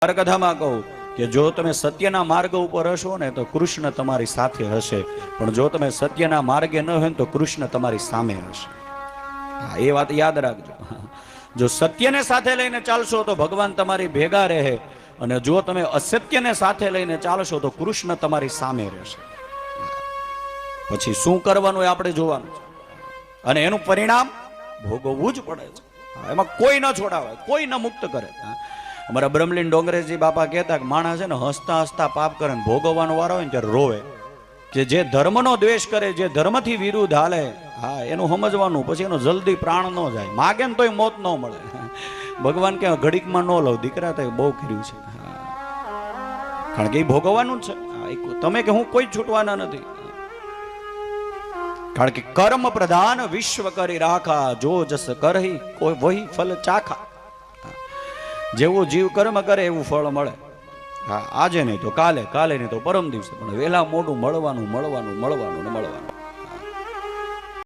કથામાં કહું કે જો તમે સત્યના માર્ગ ઉપર હશો ને તો કૃષ્ણ તમારી સાથે હશે, પણ જો તમે સત્યના માર્ગે ન હોય તો કૃષ્ણ તમારી સામે હશે. એ વાત યાદ રાખજો. જો સત્યને સાથે લઈને ચાલશો તો ભગવાન તમારી ભેગા રહે, અને જો તમે અસત્યને સાથે લઈને ચાલશો તો કૃષ્ણ તમારી સામે રહેશે. પછી શું કરવાનું એ આપણે જોવાનું છે, અને એનું પરિણામ ભોગવવું જ પડે છે. એમાં કોઈ ન છોડાવે, કોઈ ન મુક્ત કરે. અમારા બ્રહ્મલીન ડોંગરેજી બાપા કહેતા કે માણસ છે ને હસતા હસતા પાપ કરે ને ભોગવવાનો વારો હોય ને ત્યારે રોવે. કે જે ધર્મનો દ્વેષ કરે, જે ધર્મથી વિરુદ્ધ હાલે, હા એનું સમજવાનું, પછી એનો જલ્દી પ્રાણ ન જાય. માગે ને તોય મોત ન મળે. ભગવાન કે ઘડીકમાં ન લઉં દીકરા, તો બહુ કર્યું છે. કારણ કે એ ભોગવવાનું જ છે. તમે કે હું કોઈ છૂટવાના નથી. કારણ કે કર્મ પ્રધાન વિશ્વ કરી રાખા, જો જસ કરહી કોઈ વહી ફલ ચાખા. જેવો જીવ કર્મ કરે એવું ફળ મળે. હા, આજે નહીં તો કાલે, કાલે નહીં તો પરમ દિવસે, પણ વહેલા મોડું મળવાનું મળવાનું મળવાનું ને મળવાનું.